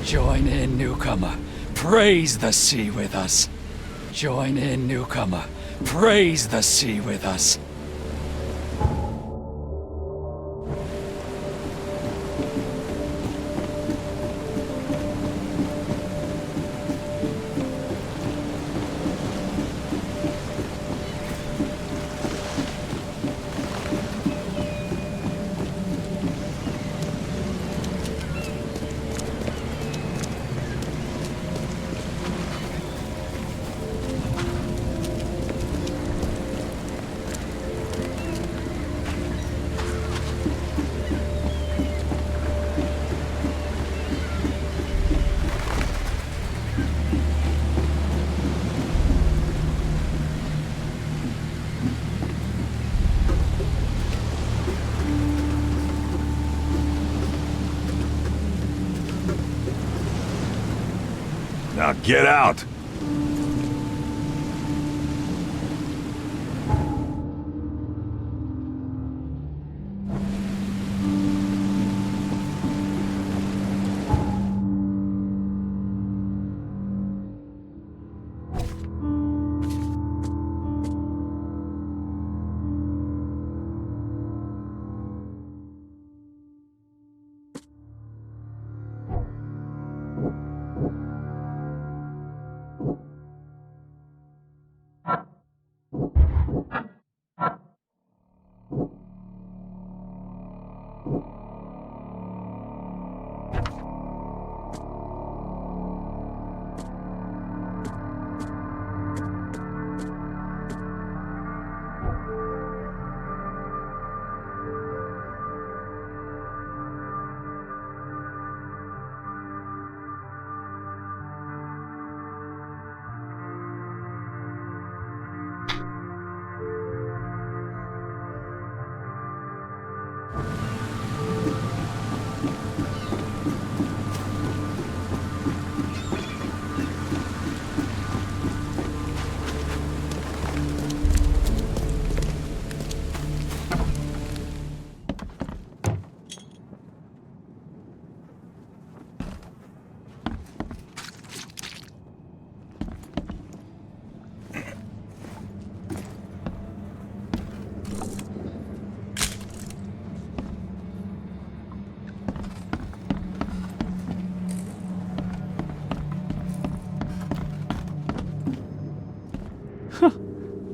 Join in, newcomer. Praise the sea with us. Join in, newcomer. Praise the sea with us. Now get out!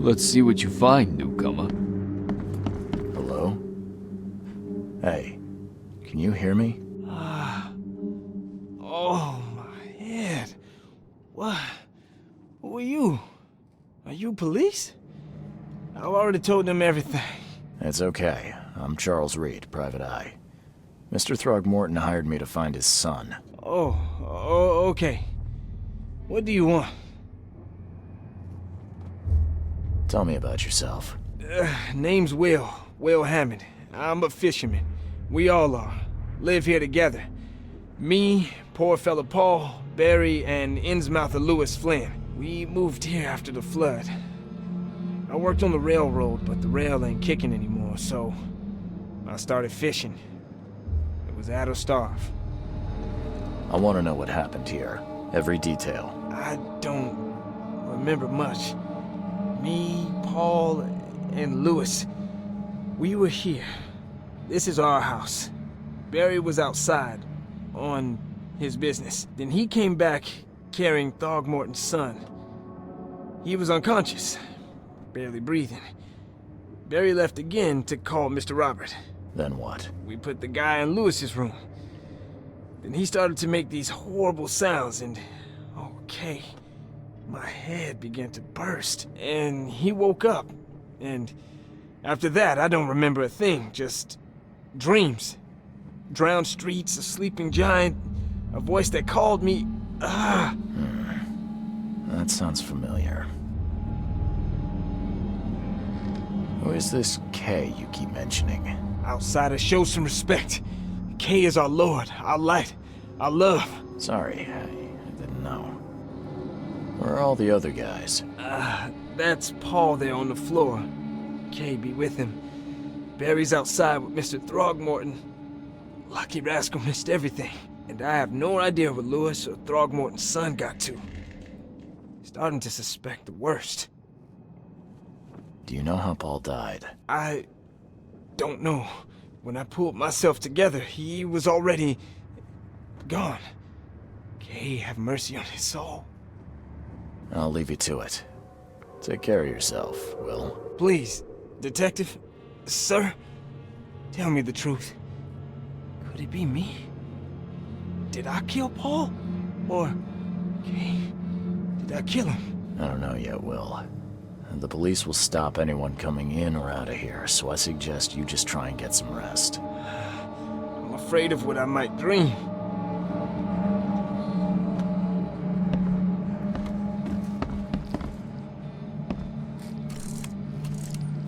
Let's see what you find, newcomer. Hello? Hey, can you hear me? Oh, my head. What? Who are you? Are you police? I've already told them everything. It's okay. I'm Charles Reed, Private Eye. Mr. Throgmorton hired me to find his son. Oh, okay. What do you want? Tell me about yourself. Name's Will Hammond. I'm a fisherman. We all are. Live here together. Me, poor fella Paul, Barry, and Innsmouther Lewis Flynn. We moved here after the flood. I worked on the railroad, but the rail ain't kicking anymore, so I started fishing. It was add or starve. I want to know what happened here. Every detail. I don't remember much. Me, Paul, and Lewis, we were here. This is our house. Barry was outside, on his business. Then he came back carrying Throgmorton's son. He was unconscious, barely breathing. Barry left again to call Mr. Robert. Then what? We put the guy in Lewis's room. Then he started to make these horrible sounds and... okay. My head began to burst, and he woke up. And after that, I don't remember a thing, just dreams. Drowned streets, a sleeping giant, a voice that called me, That sounds familiar. Who is this K you keep mentioning? Outsiders, show some respect. K is our lord, our light, our love. Sorry, I didn't know. Where are all the other guys? That's Paul there on the floor. K be with him. Barry's outside with Mr. Throgmorton. Lucky rascal missed everything. And I have no idea what Lewis or Throgmorton's son got to. Starting to suspect the worst. Do you know how Paul died? I don't know. When I pulled myself together, he was already gone. K, have mercy on his soul. I'll leave you to it. Take care of yourself, Will. Please, Detective, sir, tell me the truth. Could it be me? Did I kill Paul? Or, K, did I kill him? I don't know yet, Will. The police will stop anyone coming in or out of here, so I suggest you just try and get some rest. I'm afraid of what I might dream.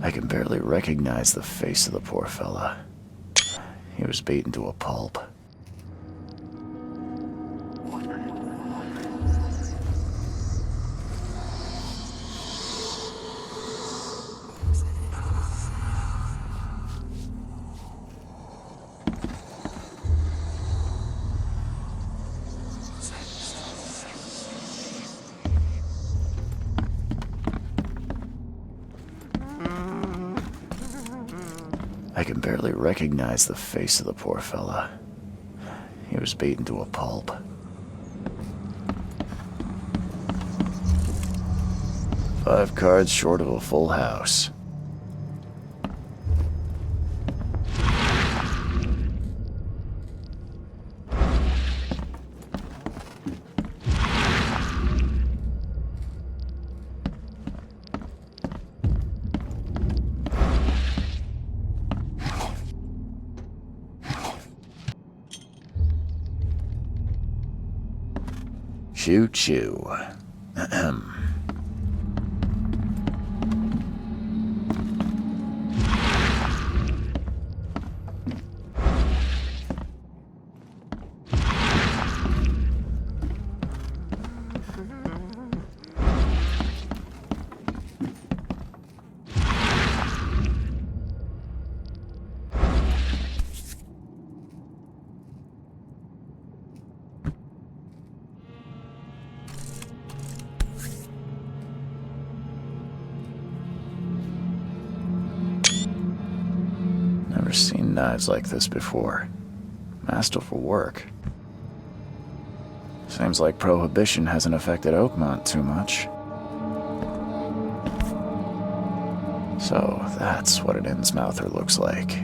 I can barely recognize the face of the poor fella. He was beaten to a pulp. I can barely recognize the face of the poor fella. He was beaten to a pulp. Five cards short of a full house. Choo choo. Ahem. Never seen knives like this before. Masterful work. Seems like Prohibition hasn't affected Oakmont too much. So that's what an Innsmouther looks like.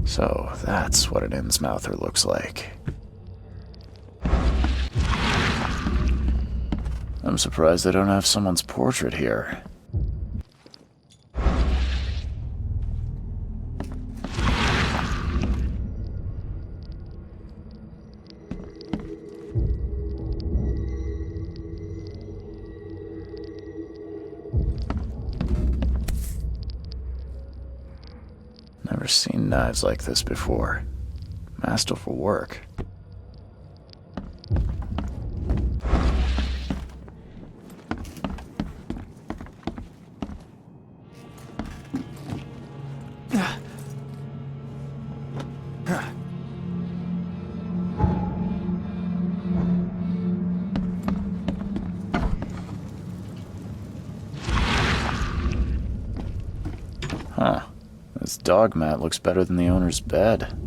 So that's what an Innsmouther looks like. I'm surprised they don't have someone's portrait here. Never seen knives like this before. Masterful work. Huh. This dog mat looks better than the owner's bed.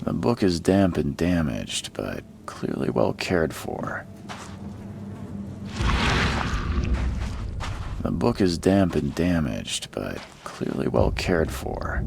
The book is damp and damaged, but clearly well cared for. The book is damp and damaged, but clearly well cared for.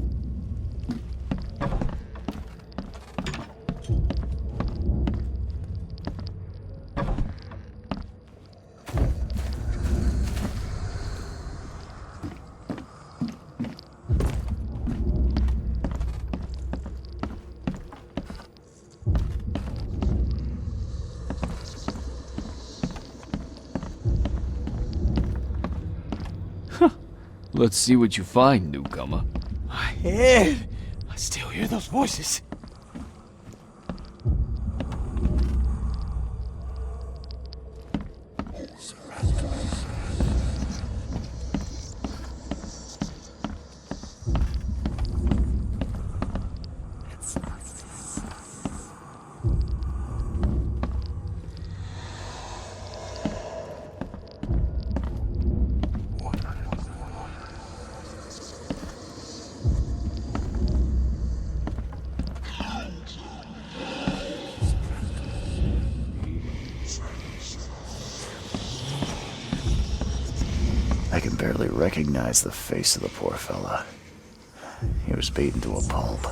Let's see what you find, newcomer. My head! I still hear those voices. I can barely recognize the face of the poor fella. He was beaten to a pulp.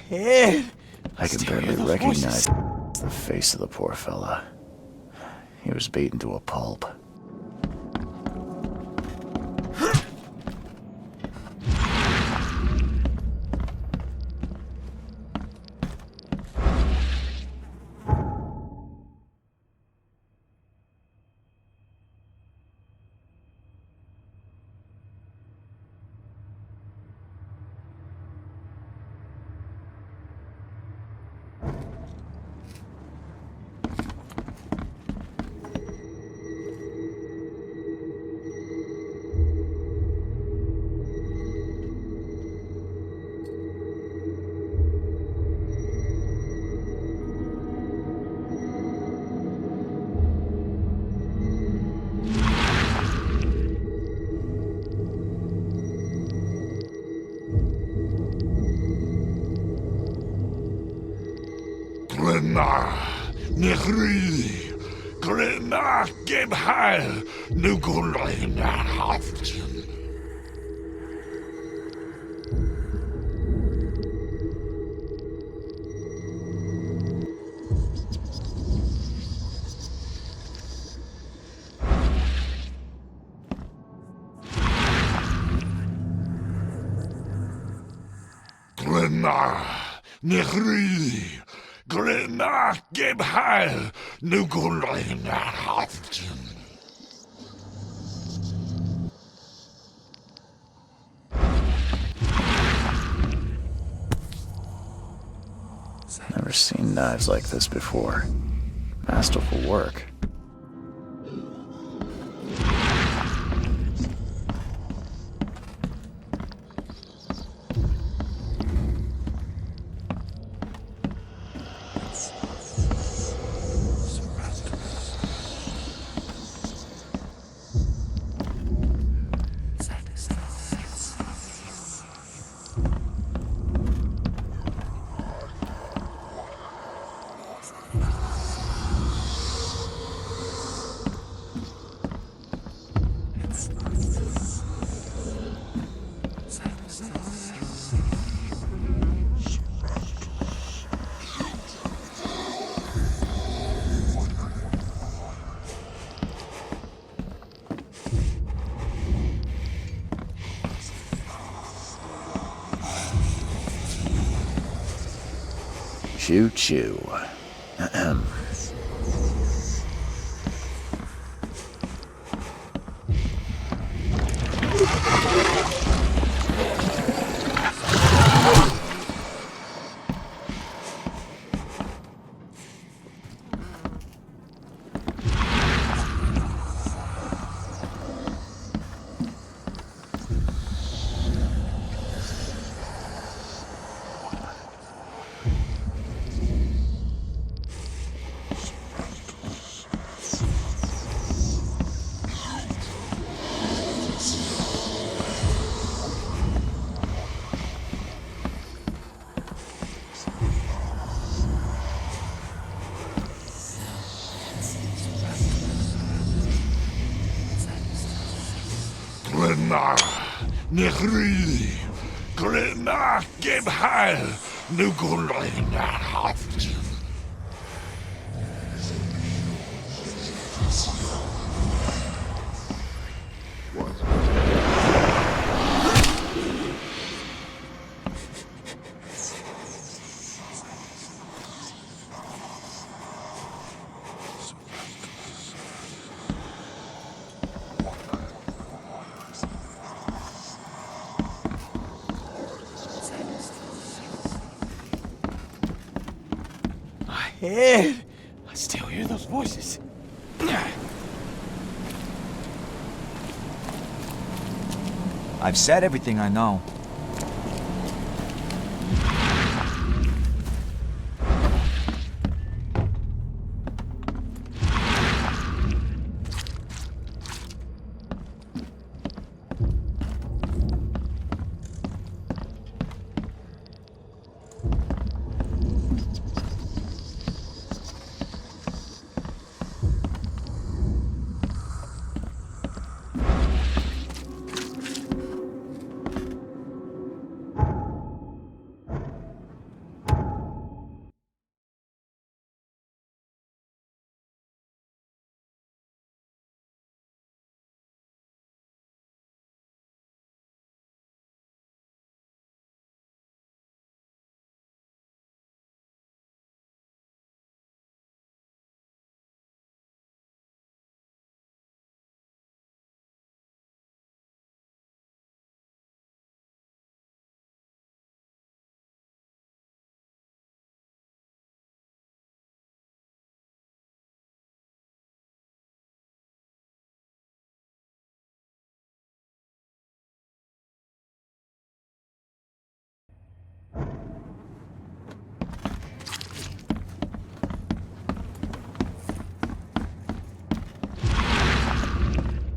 Head! I can barely recognize the face of the poor fella. He was beaten to a pulp. Glenna, Nechri, Glenna, Gebhal, Nugulina, Haftin. Glenna, Nechri, Glenna, Gebhal, Nugulina, Haftin. Never seen knives like this before. Masterful work. Choo choo. Ahem. Glenna, Nehri, Glenna, Gebheil, Nugulina, Ed! I still hear those voices. I've said everything I know.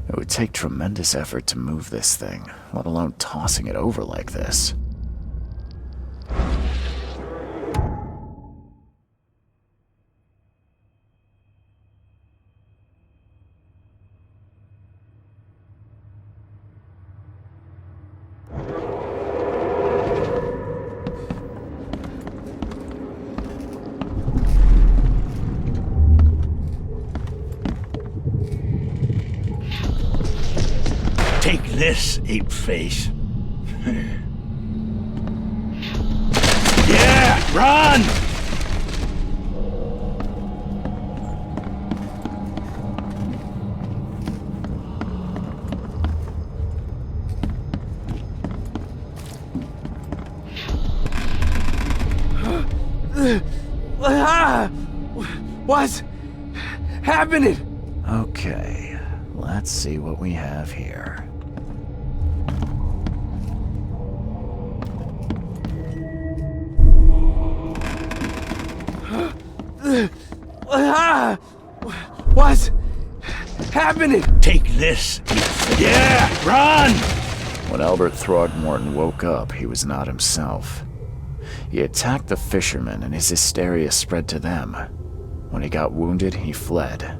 It would take tremendous effort to move this thing, let alone tossing it over like this. Take this, ape face. Yeah, run! What's happening? Okay, let's see what we have here. What's happening? Take this, ape face. Yeah, run! When Albert Throgmorton woke up, he was not himself. He attacked the fishermen, and his hysteria spread to them. When he got wounded, he fled.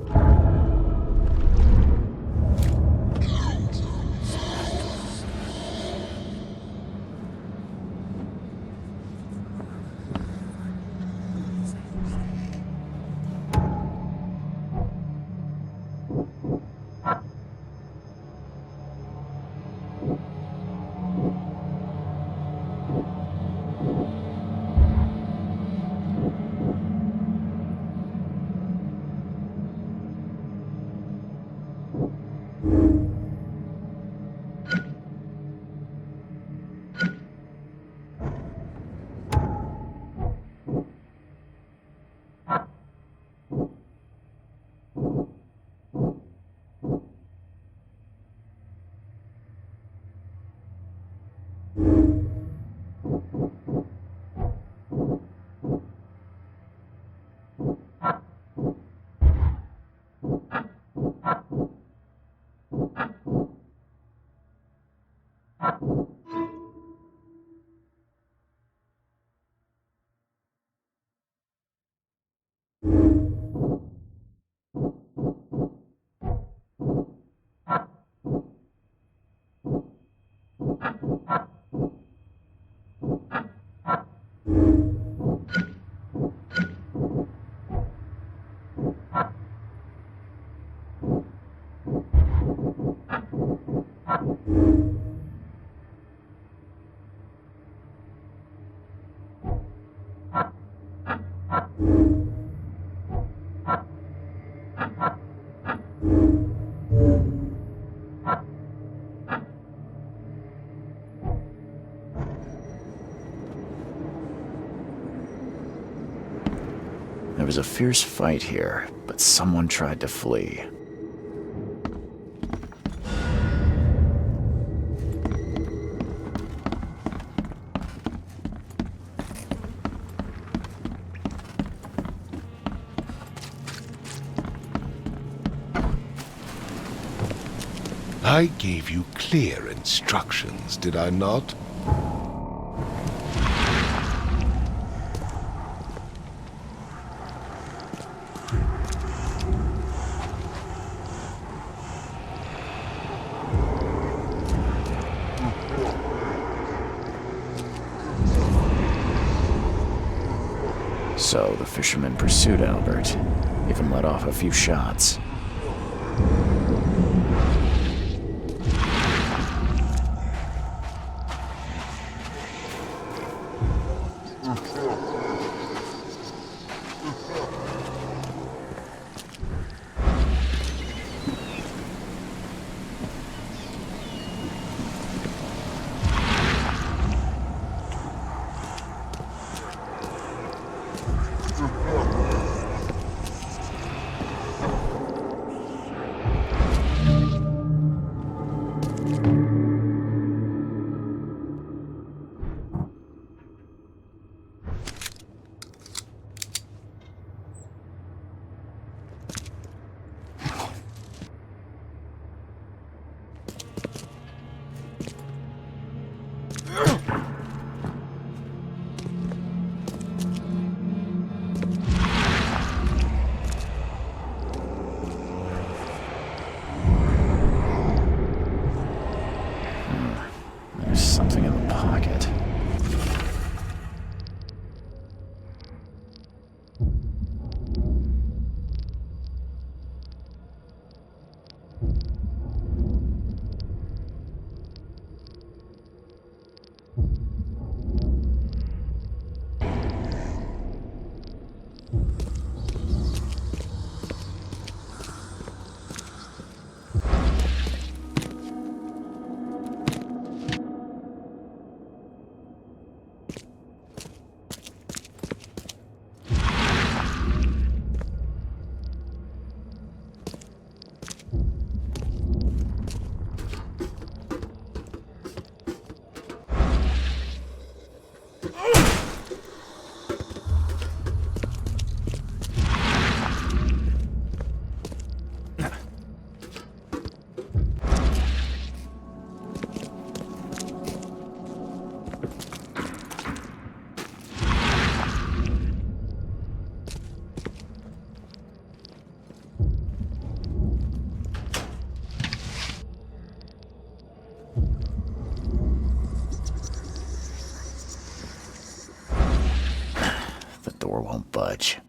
was a fierce fight here, but someone tried to flee. I gave you clear instructions, did I not? So the fisherman pursued Albert, even let off a few shots. There's something in the pocket. The door won't budge.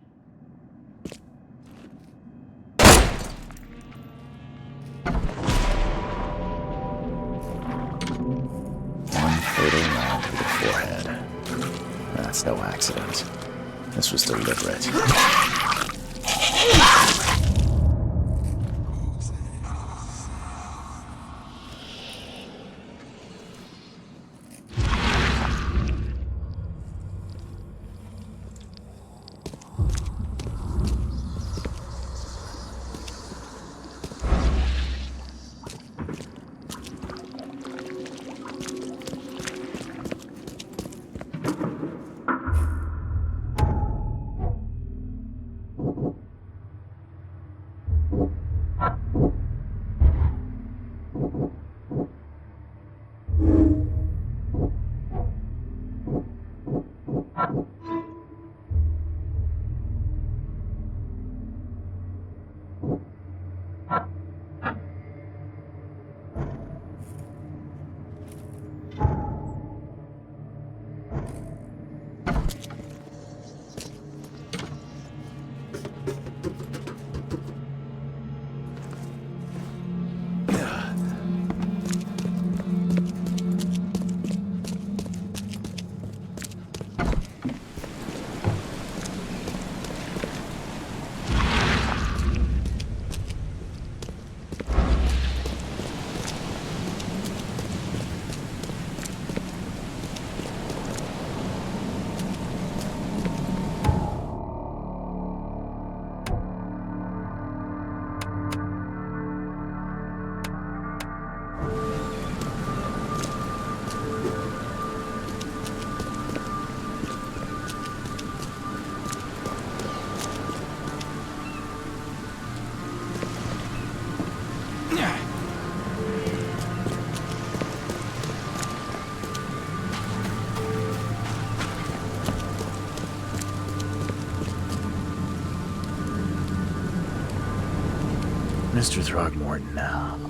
One fatal round to the forehead. That's no accident. This was deliberate. Mr. Throgmorton,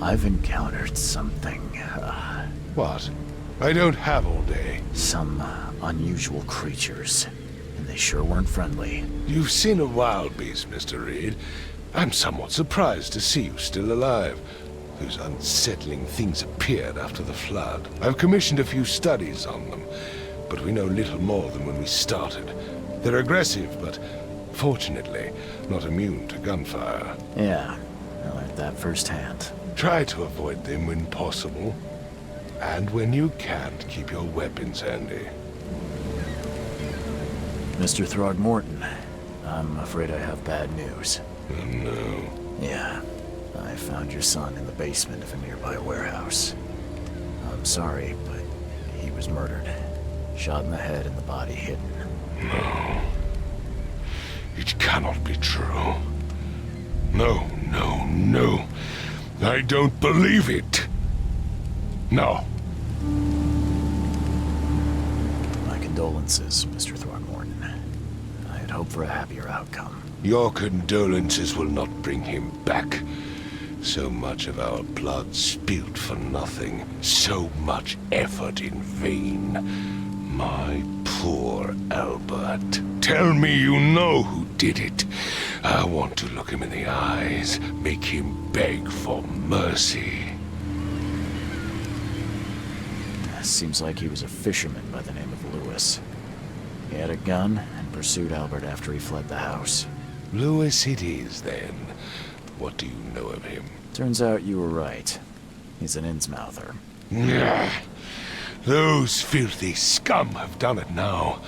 I've encountered something, What? I don't have all day. some unusual creatures, and they sure weren't friendly. You've seen a wild beast, Mr. Reed. I'm somewhat surprised to see you still alive. Those unsettling things appeared after the flood. I've commissioned a few studies on them, but we know little more than when we started. They're aggressive, but fortunately not immune to gunfire. Yeah, I learned that firsthand. Try to avoid them when possible. And when you can't, keep your weapons handy. Mr. Throgmorton, I'm afraid I have bad news. Oh, no. Yeah, I found your son in the basement of a nearby warehouse. I'm sorry, but he was murdered. Shot in the head and the body hidden. No. It cannot be true. No, no, no. I don't believe it. No. My condolences, Mr. Throgmorton. I had hoped for a happier outcome. Your condolences will not bring him back. So much of our blood spilled for nothing. So much effort in vain. My poor Albert. Tell me you know who did it. I want to look him in the eyes, make him beg for mercy. Seems like he was a fisherman by the name of Lewis. He had a gun and pursued Albert after he fled the house. Lewis it is, then. What do you know of him? Turns out you were right. He's an Innsmouther. Nyah. Those filthy scum have done it now.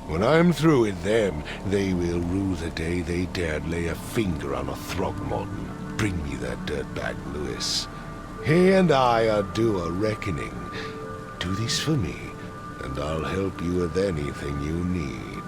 When I'm through with them, they will rue the day they dared lay a finger on a Throgmorton. Bring me that dirtbag, Lewis. He and I are due a reckoning. Do this for me, and I'll help you with anything you need.